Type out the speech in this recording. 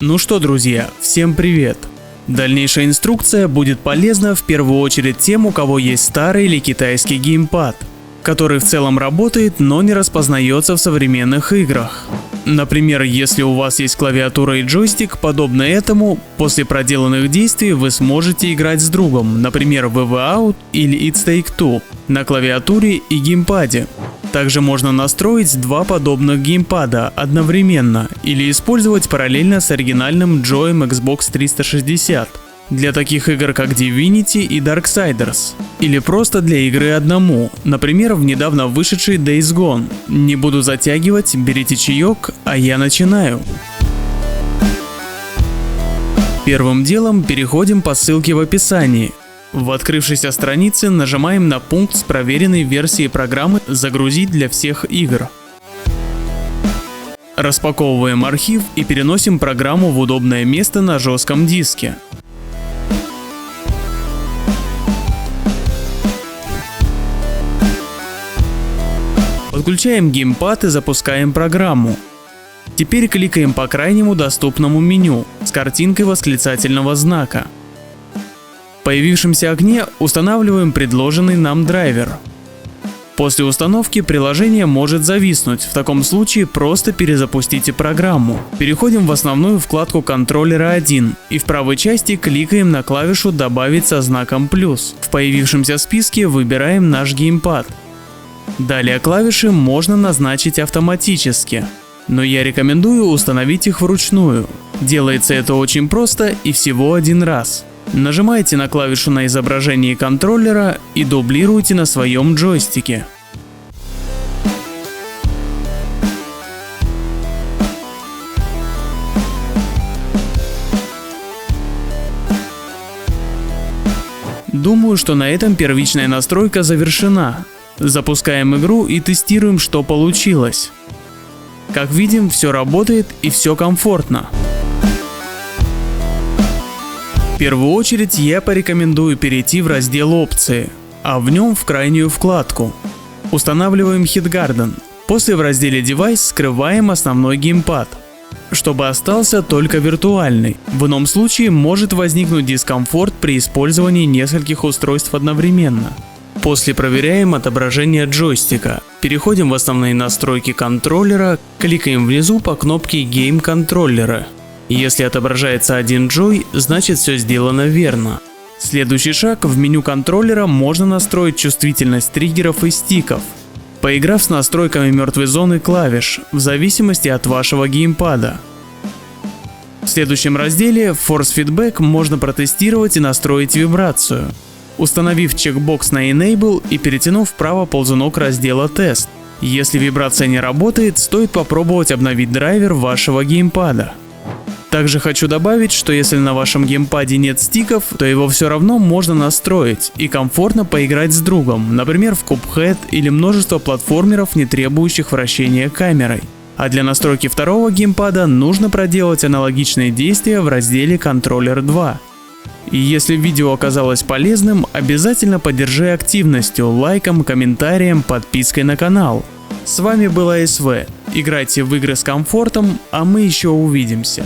Ну что, друзья, всем привет! Дальнейшая инструкция будет полезна в первую очередь тем, у кого есть старый или китайский геймпад, который в целом работает, но не распознается в современных играх. Например, если у вас есть клавиатура и джойстик, подобно этому, после проделанных действий вы сможете играть с другом, например, в EVE Out или It's Take Two, на клавиатуре и геймпаде. Также можно настроить два подобных геймпада одновременно или использовать параллельно с оригинальным джоем Xbox 360 для таких игр как Divinity и Darksiders, или просто для игры одному, например, в недавно вышедший Days Gone. Не буду затягивать, берите чаек, а я начинаю. Первым делом переходим по ссылке в описании. В открывшейся странице нажимаем на пункт с проверенной версией программы «Загрузить для всех игр». Распаковываем архив и переносим программу в удобное место на жестком диске. Подключаем геймпад и запускаем программу. Теперь кликаем по крайнему доступному меню с картинкой восклицательного знака. В появившемся окне устанавливаем предложенный нам драйвер. После установки приложение может зависнуть, в таком случае просто перезапустите программу. Переходим в основную вкладку контроллера 1 и в правой части кликаем на клавишу «Добавить» со знаком плюс. В появившемся списке выбираем наш геймпад. Далее клавиши можно назначить автоматически, но я рекомендую установить их вручную. Делается это очень просто и всего один раз. Нажимаете на клавишу на изображении контроллера и дублируйте на своем джойстике. Думаю, что на этом первичная настройка завершена. Запускаем игру и тестируем, что получилось. Как видим, все работает и все комфортно. В первую очередь я порекомендую перейти в раздел «Опции», а в нем в крайнюю вкладку. Устанавливаем HitGarden. После в разделе «Девайс» скрываем основной геймпад, чтобы остался только виртуальный. В ином случае может возникнуть дискомфорт при использовании нескольких устройств одновременно. После проверяем отображение джойстика. Переходим в основные настройки контроллера, кликаем внизу по кнопке Game контроллера. Если отображается один джой, значит все сделано верно. Следующий шаг: в меню контроллера можно настроить чувствительность триггеров и стиков, поиграв с настройками мертвой зоны клавиш, в зависимости от вашего геймпада. В следующем разделе Force Feedback можно протестировать и настроить вибрацию, установив чекбокс на Enable и перетянув вправо ползунок раздела Тест. Если вибрация не работает, стоит попробовать обновить драйвер вашего геймпада. Также хочу добавить, что если на вашем геймпаде нет стиков, то его все равно можно настроить и комфортно поиграть с другом, например в Cuphead или множество платформеров, не требующих вращения камерой. А для настройки второго геймпада нужно проделать аналогичные действия в разделе Controller 2. И если видео оказалось полезным, обязательно поддержи активностью, лайком, комментарием, подпиской на канал. С вами был АСВ. Играйте в игры с комфортом, а мы еще увидимся.